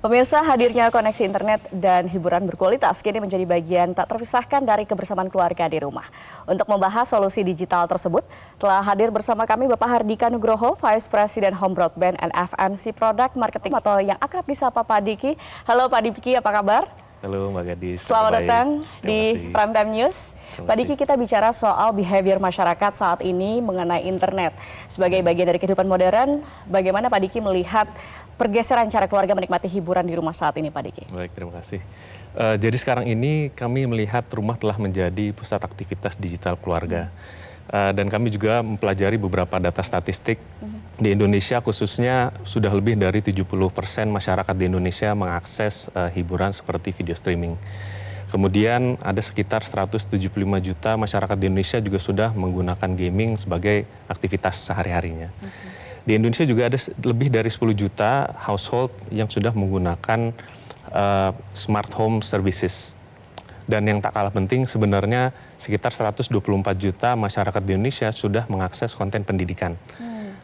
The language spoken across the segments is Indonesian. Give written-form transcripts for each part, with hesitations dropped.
Pemirsa, hadirnya koneksi internet dan hiburan berkualitas kini menjadi bagian tak terpisahkan dari kebersamaan keluarga di rumah. Untuk membahas solusi digital tersebut, telah hadir bersama kami Bapak Hardika Nugroho, Vice President Home Broadband and FMC Product Marketing atau yang akrab disapa Pak Diki. Halo Pak Diki, apa kabar? Halo Mbak Gadis. Selamat datang di Prime Time News. Pak Diki, kita bicara soal behavior masyarakat saat ini mengenai internet. Sebagai bagian dari kehidupan modern, bagaimana Pak Diki melihat pergeseran cara keluarga menikmati hiburan di rumah saat ini, Pak Diki? Baik, terima kasih. Jadi sekarang ini kami melihat rumah telah menjadi pusat aktivitas digital keluarga. Dan kami juga mempelajari beberapa data statistik. Di Indonesia khususnya sudah lebih dari 70% masyarakat di Indonesia mengakses hiburan seperti video streaming. Kemudian ada sekitar 175 juta masyarakat di Indonesia juga sudah menggunakan gaming sebagai aktivitas sehari-harinya. Di Indonesia juga ada lebih dari 10 juta household yang sudah menggunakan smart home services. Dan yang tak kalah penting sebenarnya sekitar 124 juta masyarakat di Indonesia sudah mengakses konten pendidikan.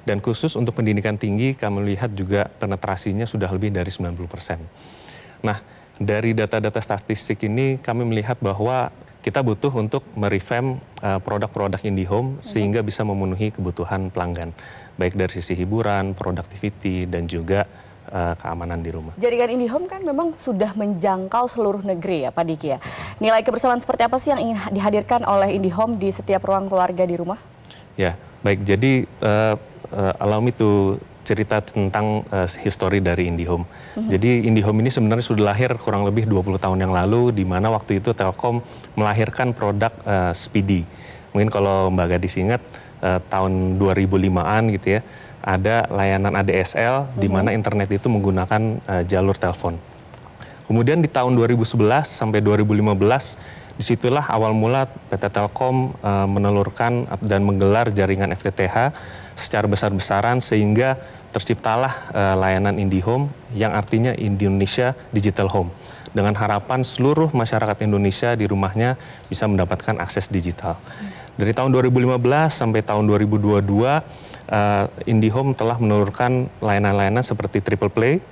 Dan khusus untuk pendidikan tinggi kami lihat juga penetrasinya sudah lebih dari 90%. Nah, dari data-data statistik ini kami melihat bahwa kita butuh untuk merevamp produk-produk IndiHome sehingga bisa memenuhi kebutuhan pelanggan. Baik dari sisi hiburan, productivity, dan juga keamanan di rumah. Jaringan IndiHome kan memang sudah menjangkau seluruh negeri ya Pak Diki ya. Nilai kebersamaan seperti apa sih yang ingin dihadirkan oleh IndiHome di setiap ruang keluarga di rumah? Ya, baik. Jadi allow me to cerita tentang histori dari IndiHome. Jadi IndiHome ini sebenarnya sudah lahir kurang lebih 20 tahun yang lalu, di mana waktu itu Telkom melahirkan produk Speedy. Mungkin kalau Mbak Gadis ingat tahun 2005-an gitu ya, ada layanan ADSL di mana internet itu menggunakan jalur telepon. Kemudian di tahun 2011 sampai 2015, disitulah awal mula PT Telkom menelurkan dan menggelar jaringan FTTH secara besar-besaran sehingga terciptalah layanan IndiHome yang artinya Indonesia Digital Home. Dengan harapan seluruh masyarakat Indonesia di rumahnya bisa mendapatkan akses digital. Dari tahun 2015 sampai tahun 2022, IndiHome telah menelurkan layanan-layanan seperti Triple Play.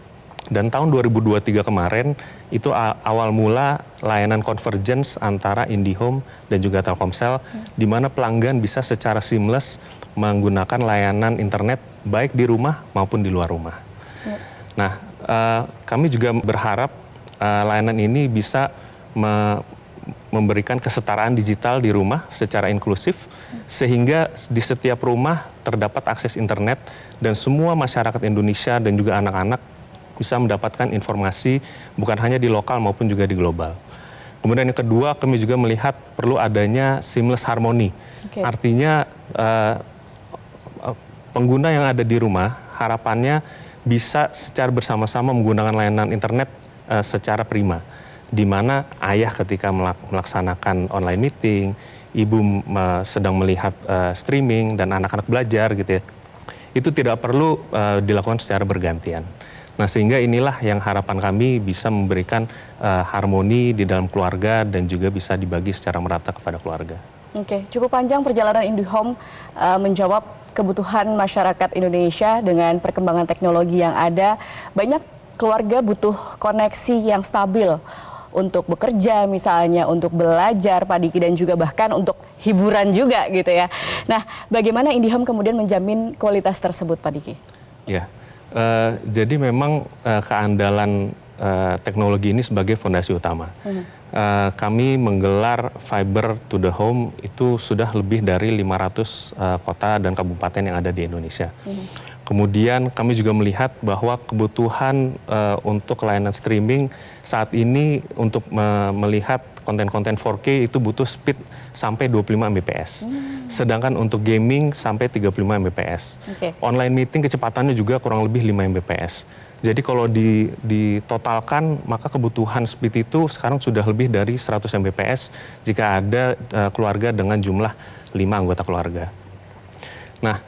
Dan tahun 2023 kemarin itu awal mula layanan convergence antara IndiHome dan juga Telkomsel, di mana pelanggan bisa secara seamless menggunakan layanan internet baik di rumah maupun di luar rumah. Nah, kami juga berharap layanan ini bisa memberikan kesetaraan digital di rumah secara inklusif, sehingga di setiap rumah terdapat akses internet dan semua masyarakat Indonesia dan juga anak-anak bisa mendapatkan informasi bukan hanya di lokal maupun juga di global. Kemudian yang kedua, kami juga melihat perlu adanya seamless harmony. Artinya pengguna yang ada di rumah harapannya bisa secara bersama-sama menggunakan layanan internet secara prima. Di mana ayah ketika melaksanakan online meeting, ibu sedang melihat streaming dan anak-anak belajar gitu ya. Itu tidak perlu dilakukan secara bergantian. Nah, sehingga inilah yang harapan kami bisa memberikan harmoni di dalam keluarga dan juga bisa dibagi secara merata kepada keluarga. Oke, cukup panjang perjalanan IndiHome menjawab kebutuhan masyarakat Indonesia dengan perkembangan teknologi yang ada. Banyak keluarga butuh koneksi yang stabil untuk bekerja misalnya, untuk belajar Pak Diki, dan juga bahkan untuk hiburan juga gitu ya. Nah, bagaimana IndiHome kemudian menjamin kualitas tersebut Pak Diki? Ya. Jadi memang keandalan teknologi ini sebagai fondasi utama. Kami menggelar fiber to the home itu sudah lebih dari 500 kota dan kabupaten yang ada di Indonesia. Kemudian kami juga melihat bahwa kebutuhan untuk layanan streaming saat ini untuk melihat konten-konten 4K itu butuh speed sampai 25 Mbps. Sedangkan untuk gaming sampai 35 Mbps. Online meeting kecepatannya juga kurang lebih 5 Mbps. Jadi kalau ditotalkan maka kebutuhan speed itu sekarang sudah lebih dari 100 Mbps jika ada keluarga dengan jumlah 5 anggota keluarga. Nah,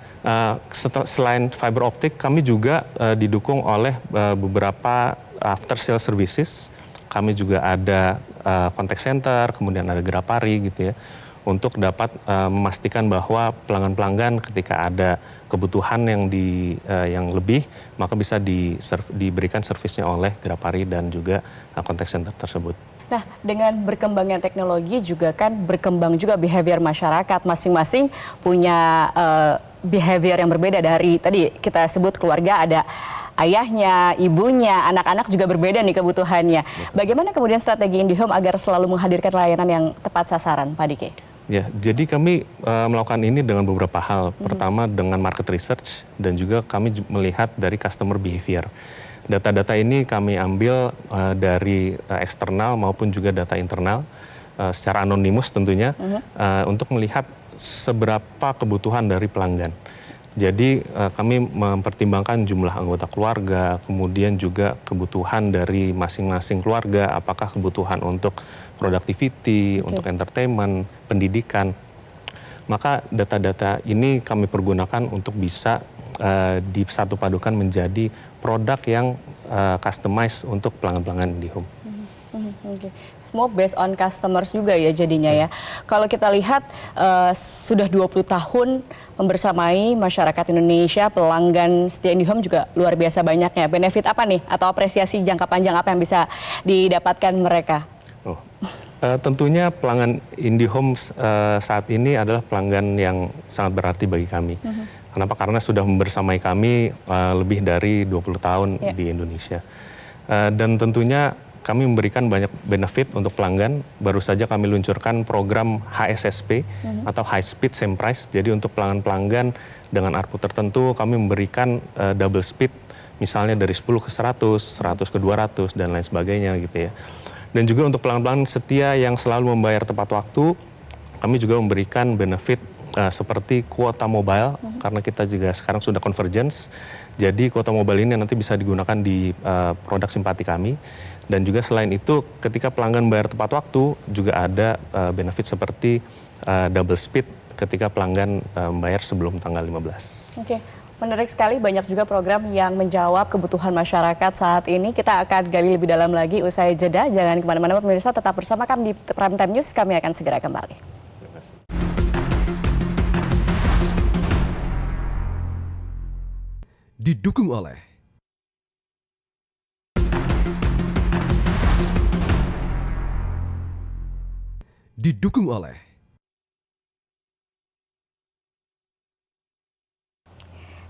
selain fiber optik, kami juga didukung oleh beberapa after sale services. Kami juga ada contact center, kemudian ada Grapari gitu ya, untuk dapat memastikan bahwa pelanggan-pelanggan ketika ada kebutuhan yang lebih, maka bisa diberikan servisnya oleh Grapari dan juga contact center tersebut. Nah, dengan berkembangnya teknologi juga kan berkembang juga behavior masyarakat, masing-masing punya behavior yang berbeda. Dari tadi kita sebut keluarga, ada ayahnya, ibunya, anak-anak juga berbeda nih kebutuhannya. Bagaimana kemudian strategi IndiHome agar selalu menghadirkan layanan yang tepat sasaran, Pak Diki? Ya, jadi kami melakukan ini dengan beberapa hal. Pertama dengan market research dan juga kami melihat dari customer behavior. Data-data ini kami ambil dari eksternal maupun juga data internal secara anonimus tentunya untuk melihat seberapa kebutuhan dari pelanggan. Jadi kami mempertimbangkan jumlah anggota keluarga, kemudian juga kebutuhan dari masing-masing keluarga, apakah kebutuhan untuk productivity, untuk entertainment, pendidikan. Maka data-data ini kami pergunakan untuk bisa disatu padukan menjadi produk yang customized untuk pelanggan-pelanggan IndiHome. Okay. Semua based on customers juga ya jadinya ya. Kalau kita lihat sudah 20 tahun membersamai masyarakat Indonesia, pelanggan setia IndiHome juga luar biasa banyaknya. Benefit apa nih atau apresiasi jangka panjang apa yang bisa didapatkan mereka? Tentunya pelanggan IndiHome saat ini adalah pelanggan yang sangat berarti bagi kami. Kenapa? Karena sudah membersamai kami lebih dari 20 tahun di Indonesia. Dan tentunya kami memberikan banyak benefit untuk pelanggan. Baru saja kami luncurkan program HSSP atau High Speed Same Price. Jadi untuk pelanggan-pelanggan dengan ARPU tertentu kami memberikan double speed, misalnya dari 10 ke 100, 100 ke 200 dan lain sebagainya gitu ya. Dan juga untuk pelanggan-pelanggan setia yang selalu membayar tepat waktu, kami juga memberikan benefit seperti kuota mobile, karena kita juga sekarang sudah convergence. Jadi kuota mobile ini nanti bisa digunakan di produk simpati kami. Dan juga selain itu ketika pelanggan bayar tepat waktu juga ada benefit seperti double speed ketika pelanggan membayar sebelum tanggal 15. Oke, menarik sekali, banyak juga program yang menjawab kebutuhan masyarakat saat ini. Kita akan gali lebih dalam lagi usai jeda. Jangan kemana-mana pemirsa, tetap bersama kami di Prime Time News, kami akan segera kembali. Didukung oleh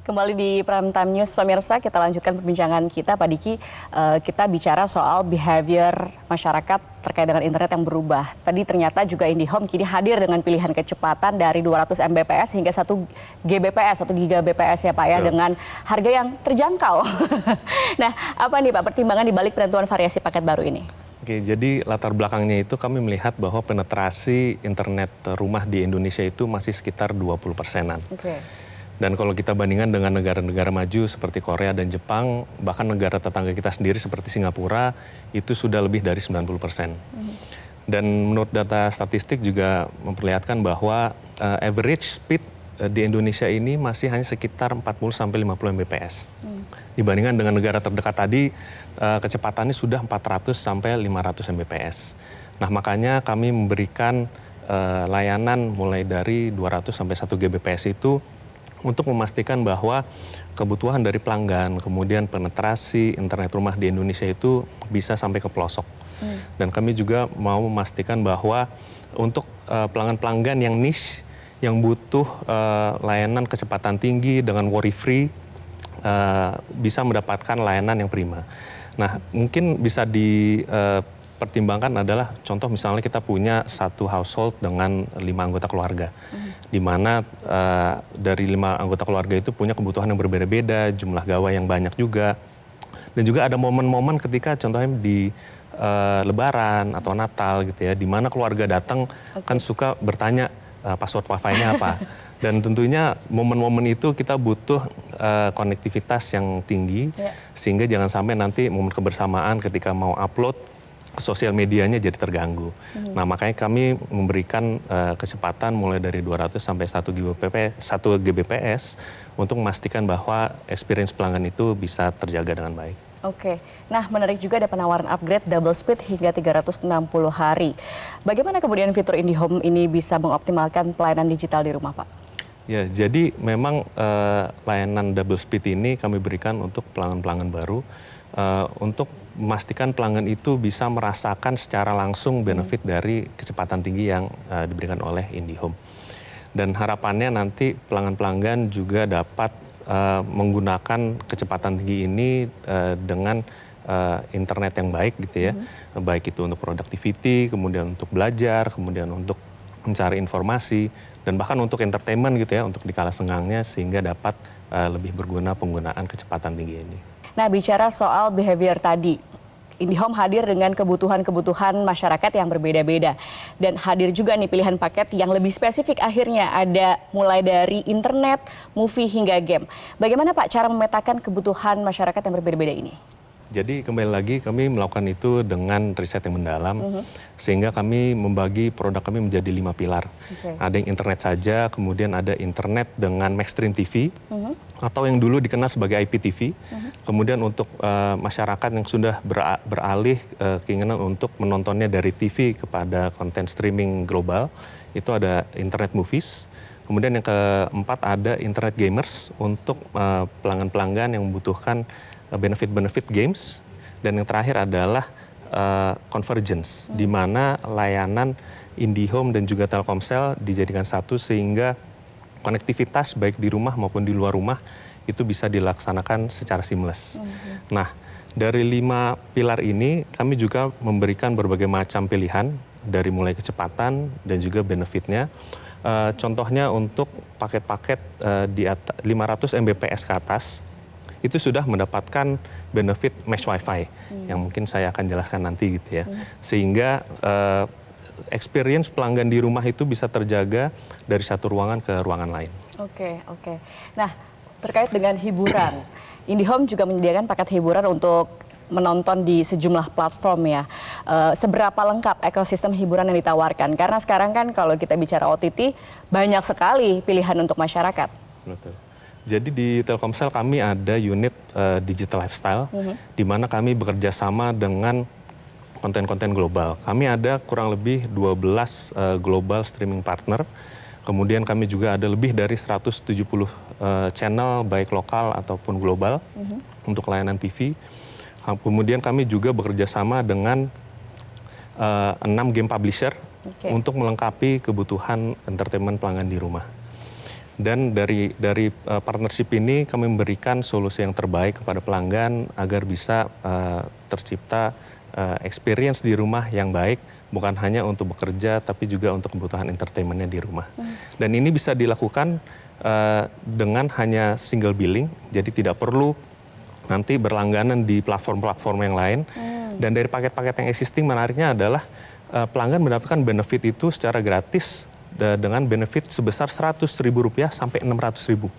Kembali di Prime Time News, pemirsa, kita lanjutkan perbincangan kita, Pak Diki. Kita bicara soal behavior masyarakat terkait dengan internet yang berubah. Tadi ternyata juga IndiHome kini hadir dengan pilihan kecepatan dari 200 Mbps hingga 1 Gbps atau Gigabps ya Pak ya, dengan harga yang terjangkau. Nah, apa nih Pak pertimbangan dibalik penentuan variasi paket baru ini? Oke, jadi latar belakangnya itu kami melihat bahwa penetrasi internet rumah di Indonesia itu masih sekitar 20%-an. Dan kalau kita bandingkan dengan negara-negara maju seperti Korea dan Jepang, bahkan negara tetangga kita sendiri seperti Singapura, itu sudah lebih dari 90%. Dan menurut data statistik juga memperlihatkan bahwa average speed di Indonesia ini masih hanya sekitar 40-50 Mbps. Dibandingkan dengan negara terdekat tadi, kecepatannya sudah 400-500 Mbps. Nah, makanya kami memberikan layanan mulai dari 200 sampai 1 Gbps itu untuk memastikan bahwa kebutuhan dari pelanggan, kemudian penetrasi internet rumah di Indonesia itu bisa sampai ke pelosok. Dan kami juga mau memastikan bahwa untuk pelanggan-pelanggan yang niche, yang butuh layanan kecepatan tinggi dengan worry free, bisa mendapatkan layanan yang prima. Nah, mungkin bisa dipertimbangkan adalah contoh misalnya kita punya satu household dengan 5 anggota keluarga. Di mana dari 5 anggota keluarga itu punya kebutuhan yang berbeda-beda, jumlah gawai yang banyak juga. Dan juga ada momen-momen ketika contohnya di Lebaran atau Natal gitu ya, di mana keluarga datang kan suka bertanya password wifi-nya apa. Dan tentunya momen-momen itu kita butuh konektivitas yang tinggi, sehingga jangan sampai nanti momen kebersamaan ketika mau upload sosial medianya jadi terganggu. Nah, makanya kami memberikan kecepatan mulai dari 200 sampai 1 Gbps untuk memastikan bahwa experience pelanggan itu bisa terjaga dengan baik. Oke, nah menarik juga ada penawaran upgrade double speed hingga 360 hari. Bagaimana kemudian fitur IndiHome ini bisa mengoptimalkan pelayanan digital di rumah, Pak? Ya, jadi memang layanan double speed ini kami berikan untuk pelanggan-pelanggan baru untuk memastikan pelanggan itu bisa merasakan secara langsung benefit dari kecepatan tinggi yang diberikan oleh IndiHome. Dan harapannya nanti pelanggan-pelanggan juga dapat menggunakan kecepatan tinggi ini dengan internet yang baik gitu ya, baik itu untuk productivity, kemudian untuk belajar, kemudian untuk mencari informasi, dan bahkan untuk entertainment gitu ya, untuk di kala senggangnya sehingga dapat lebih berguna penggunaan kecepatan tinggi ini. Nah, bicara soal behavior tadi, IndiHome hadir dengan kebutuhan-kebutuhan masyarakat yang berbeda-beda. Dan hadir juga nih pilihan paket yang lebih spesifik akhirnya ada mulai dari internet, movie hingga game. Bagaimana Pak cara memetakan kebutuhan masyarakat yang berbeda-beda ini? Jadi kembali lagi kami melakukan itu dengan riset yang mendalam, sehingga kami membagi produk kami menjadi 5 pilar. Ada yang internet saja, kemudian ada internet dengan Maxstream TV, atau yang dulu dikenal sebagai IPTV. Kemudian untuk masyarakat yang sudah beralih keinginan untuk menontonnya dari TV kepada konten streaming global, itu ada internet movies. Kemudian yang keempat ada internet gamers untuk pelanggan-pelanggan yang membutuhkan benefit-benefit games, dan yang terakhir adalah convergence, di mana layanan IndiHome dan juga Telkomsel dijadikan satu sehingga konektivitas baik di rumah maupun di luar rumah itu bisa dilaksanakan secara seamless. Nah, dari 5 pilar ini kami juga memberikan berbagai macam pilihan dari mulai kecepatan dan juga benefitnya. Contohnya untuk paket-paket di atas 500 Mbps ke atas, itu sudah mendapatkan benefit mesh wifi yang mungkin saya akan jelaskan nanti gitu ya. Sehingga experience pelanggan di rumah itu bisa terjaga dari satu ruangan ke ruangan lain. Oke. Nah, terkait dengan hiburan, IndiHome juga menyediakan paket hiburan untuk menonton di sejumlah platform ya. Seberapa lengkap ekosistem hiburan yang ditawarkan? Karena sekarang kan kalau kita bicara OTT, banyak sekali pilihan untuk masyarakat. Betul. Jadi di Telkomsel kami ada unit digital lifestyle, di mana kami bekerja sama dengan konten-konten global. Kami ada kurang lebih 12 global streaming partner. Kemudian kami juga ada lebih dari 170 channel baik lokal ataupun global untuk layanan TV. Kemudian kami juga bekerja sama dengan 6 game publisher untuk melengkapi kebutuhan entertainment pelanggan di rumah. Dan dari partnership ini kami memberikan solusi yang terbaik kepada pelanggan agar bisa tercipta experience di rumah yang baik, bukan hanya untuk bekerja tapi juga untuk kebutuhan entertainmentnya di rumah. Dan ini bisa dilakukan dengan hanya single billing, jadi tidak perlu nanti berlangganan di platform-platform yang lain. Dan dari paket-paket yang existing menariknya adalah pelanggan mendapatkan benefit itu secara gratis dengan benefit sebesar Rp100.000 sampai Rp600.000,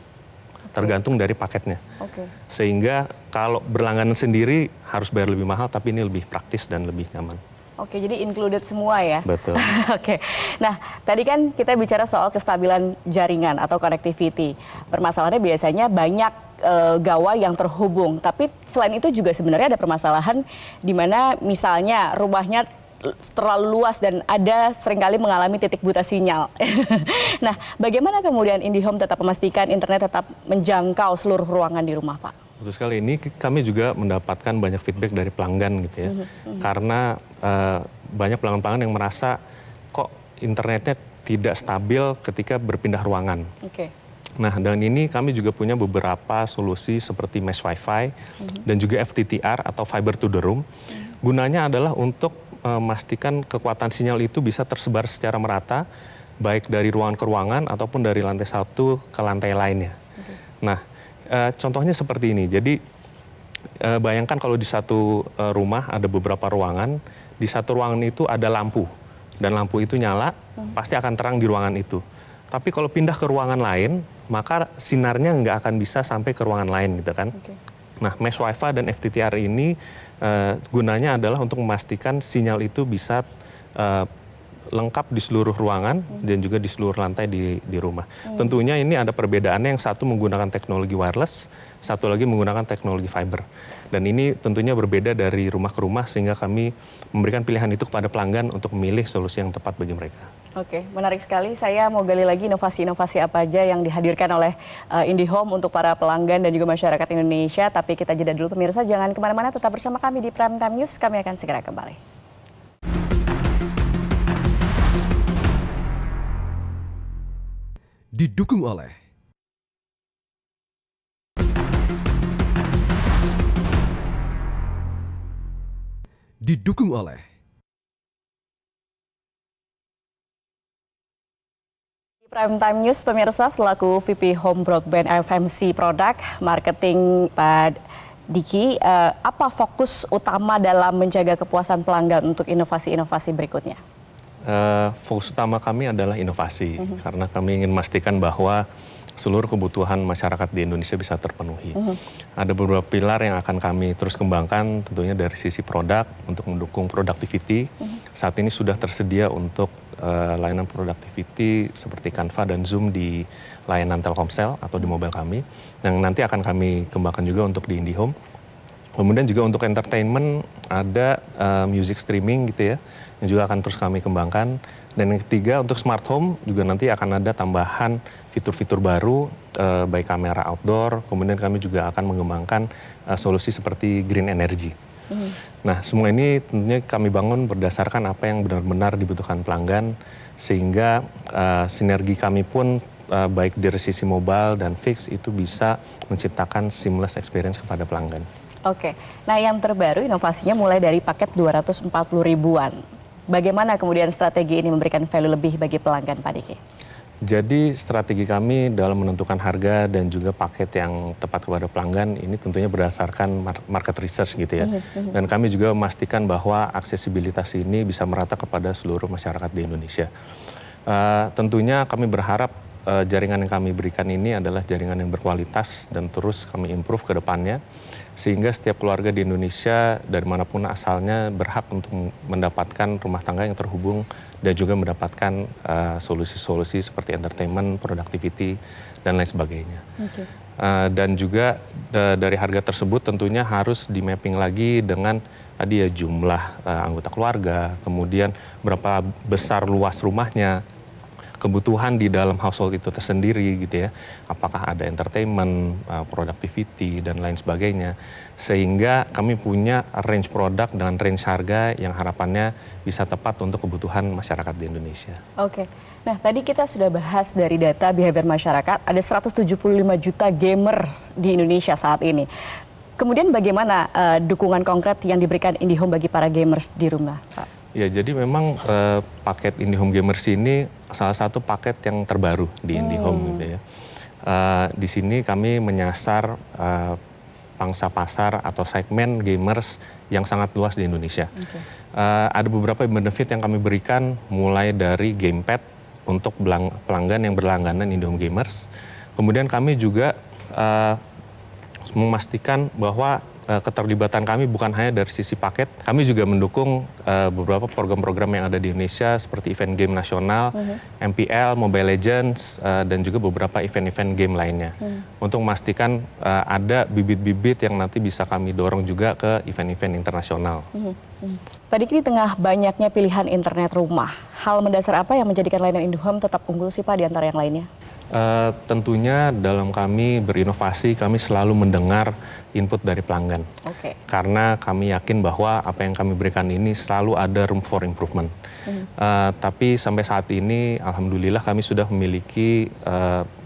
tergantung dari paketnya. Sehingga kalau berlangganan sendiri harus bayar lebih mahal, tapi ini lebih praktis dan lebih nyaman. Oke, jadi included semua ya? Betul. Oke, nah tadi kan kita bicara soal kestabilan jaringan atau connectivity. Permasalahannya biasanya banyak gawai yang terhubung, tapi selain itu juga sebenarnya ada permasalahan di mana misalnya rumahnya terlalu luas dan ada seringkali mengalami titik buta sinyal. Nah, bagaimana kemudian IndiHome tetap memastikan internet tetap menjangkau seluruh ruangan di rumah, Pak? Betul sekali, ini kami juga mendapatkan banyak feedback dari pelanggan gitu ya. Karena banyak pelanggan-pelanggan yang merasa kok internetnya tidak stabil ketika berpindah ruangan. Nah, dengan ini kami juga punya beberapa solusi seperti mesh wifi dan juga FTTR atau fiber to the room. Gunanya adalah untuk memastikan kekuatan sinyal itu bisa tersebar secara merata, baik dari ruangan ke ruangan ataupun dari lantai satu ke lantai lainnya. Nah, contohnya seperti ini. Jadi bayangkan kalau di satu rumah ada beberapa ruangan, di satu ruangan itu ada lampu, dan lampu itu nyala, pasti akan terang di ruangan itu. Tapi kalau pindah ke ruangan lain, maka sinarnya nggak akan bisa sampai ke ruangan lain gitu kan. Nah, mesh wifi dan FTTR ini gunanya adalah untuk memastikan sinyal itu bisa lengkap di seluruh ruangan dan juga di seluruh lantai di rumah. Tentunya ini ada perbedaannya, yang satu menggunakan teknologi wireless, satu lagi menggunakan teknologi fiber. Dan ini tentunya berbeda dari rumah ke rumah, sehingga kami memberikan pilihan itu kepada pelanggan untuk memilih solusi yang tepat bagi mereka. Oke, menarik sekali. Saya mau gali lagi inovasi-inovasi apa aja yang dihadirkan oleh IndiHome untuk para pelanggan dan juga masyarakat Indonesia. Tapi kita jeda dulu pemirsa, jangan kemana-mana, tetap bersama kami di Prime Time News. Kami akan segera kembali. Didukung oleh Prime Time News pemirsa, selaku VP Home Broadband FMC Product Marketing Pak Diki, apa fokus utama dalam menjaga kepuasan pelanggan untuk inovasi-inovasi berikutnya? Fokus utama kami adalah inovasi, karena kami ingin memastikan bahwa seluruh kebutuhan masyarakat di Indonesia bisa terpenuhi. Ada beberapa pilar yang akan kami terus kembangkan, tentunya dari sisi produk untuk mendukung productivity. Saat ini sudah tersedia untuk layanan productivity seperti Canva dan Zoom di layanan Telkomsel atau di mobile kami, yang nanti akan kami kembangkan juga untuk di IndiHome. Kemudian juga untuk entertainment ada music streaming gitu ya, yang juga akan terus kami kembangkan. Dan yang ketiga untuk smart home juga nanti akan ada tambahan fitur-fitur baru, baik kamera outdoor, kemudian kami juga akan mengembangkan solusi seperti green energy. Nah, semua ini tentunya kami bangun berdasarkan apa yang benar-benar dibutuhkan pelanggan, sehingga sinergi kami pun baik dari sisi mobile dan fix itu bisa menciptakan seamless experience kepada pelanggan. Oke, nah yang terbaru inovasinya mulai dari paket 240 ribuan. Bagaimana kemudian strategi ini memberikan value lebih bagi pelanggan, Pak Diki? Jadi strategi kami dalam menentukan harga dan juga paket yang tepat kepada pelanggan ini tentunya berdasarkan market research gitu ya. Dan kami juga memastikan bahwa aksesibilitas ini bisa merata kepada seluruh masyarakat di Indonesia. Tentunya kami berharap jaringan yang kami berikan ini adalah jaringan yang berkualitas dan terus kami improve ke depannya, sehingga setiap keluarga di Indonesia dari manapun asalnya berhak untuk mendapatkan rumah tangga yang terhubung dan juga mendapatkan solusi-solusi seperti entertainment, productivity, dan lain sebagainya. Dan juga dari harga tersebut tentunya harus di mapping lagi dengan tadi ya jumlah anggota keluarga, kemudian berapa besar luas rumahnya, kebutuhan di dalam household itu tersendiri gitu ya, apakah ada entertainment, productivity dan lain sebagainya, sehingga kami punya range produk dan range harga yang harapannya bisa tepat untuk kebutuhan masyarakat di Indonesia. Oke, nah tadi kita sudah bahas dari data behavior masyarakat, ada 175 juta gamers di Indonesia saat ini. Kemudian bagaimana dukungan konkret yang diberikan IndiHome bagi para gamers di rumah, Pak? Ya, jadi memang paket IndiHome Gamers ini salah satu paket yang terbaru di IndiHome gitu ya. Di sini kami menyasar pangsa pasar atau segmen gamers yang sangat luas di Indonesia. Ada beberapa benefit yang kami berikan, mulai dari gamepad untuk pelanggan yang berlangganan IndiHome Gamers. Kemudian kami juga memastikan bahwa keterlibatan kami bukan hanya dari sisi paket, kami juga mendukung beberapa program-program yang ada di Indonesia seperti event game nasional, MPL, Mobile Legends, dan juga beberapa event-event game lainnya. Untuk memastikan ada bibit-bibit yang nanti bisa kami dorong juga ke event-event internasional. Pak Diki, di tengah banyaknya pilihan internet rumah, hal mendasar apa yang menjadikan layanan IndiHome tetap unggul sih Pak di antara yang lainnya? Tentunya dalam kami berinovasi, kami selalu mendengar input dari pelanggan. Karena kami yakin bahwa apa yang kami berikan ini selalu ada room for improvement. Tapi sampai saat ini, alhamdulillah kami sudah memiliki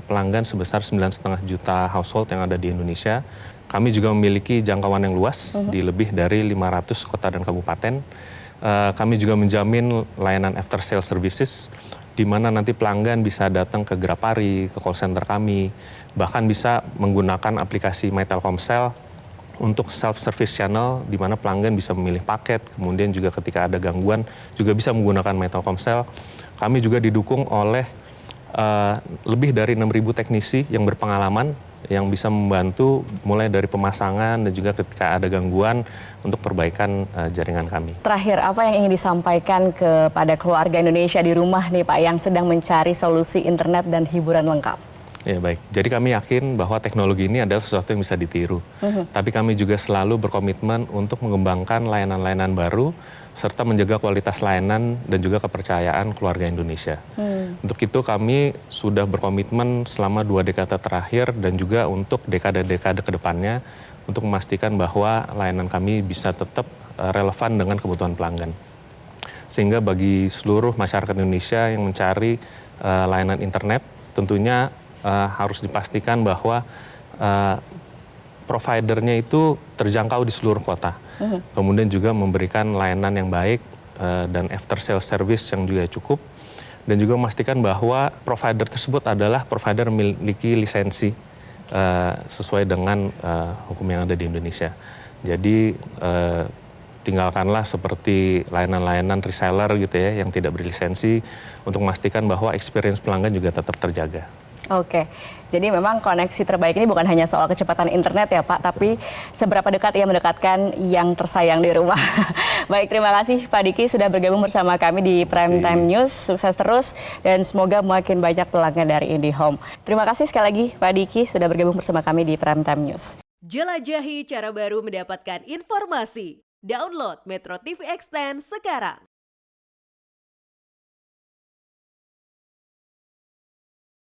pelanggan sebesar 9,5 juta household yang ada di Indonesia. Kami juga memiliki jangkauan yang luas di lebih dari 500 kota dan kabupaten. Kami juga menjamin layanan after sale services, di mana nanti pelanggan bisa datang ke Grapari, ke call center kami, bahkan bisa menggunakan aplikasi My Telkomsel untuk self-service channel, di mana pelanggan bisa memilih paket, kemudian juga ketika ada gangguan juga bisa menggunakan My Telkomsel. Kami juga didukung oleh lebih dari 6.000 teknisi yang berpengalaman yang bisa membantu mulai dari pemasangan dan juga ketika ada gangguan untuk perbaikan jaringan kami. Terakhir, apa yang ingin disampaikan kepada keluarga Indonesia di rumah nih Pak yang sedang mencari solusi internet dan hiburan lengkap? Ya baik, jadi kami yakin bahwa teknologi ini adalah sesuatu yang bisa ditiru. Tapi kami juga selalu berkomitmen untuk mengembangkan layanan-layanan baru serta menjaga kualitas layanan dan juga kepercayaan keluarga Indonesia. Untuk itu kami sudah berkomitmen selama 2 dekade terakhir dan juga untuk dekade-dekade ke depannya untuk memastikan bahwa layanan kami bisa tetap relevan dengan kebutuhan pelanggan. Sehingga bagi seluruh masyarakat Indonesia yang mencari layanan internet tentunya harus dipastikan bahwa providernya itu terjangkau di seluruh kota. Kemudian juga memberikan layanan yang baik dan after sales service yang juga cukup. Dan juga memastikan bahwa provider tersebut adalah provider memiliki lisensi sesuai dengan hukum yang ada di Indonesia. Jadi tinggalkanlah seperti layanan-layanan reseller gitu ya yang tidak berlisensi untuk memastikan bahwa experience pelanggan juga tetap terjaga. Oke, jadi memang koneksi terbaik ini bukan hanya soal kecepatan internet ya Pak, tapi seberapa dekat ia mendekatkan yang tersayang di rumah. Baik, terima kasih Pak Diki sudah bergabung bersama kami di Prime Time News. Sukses terus dan semoga makin banyak pelanggan dari IndiHome. Terima kasih sekali lagi Pak Diki sudah bergabung bersama kami di Prime Time News. Jelajahi cara baru mendapatkan informasi. Download Metro TV Extend sekarang.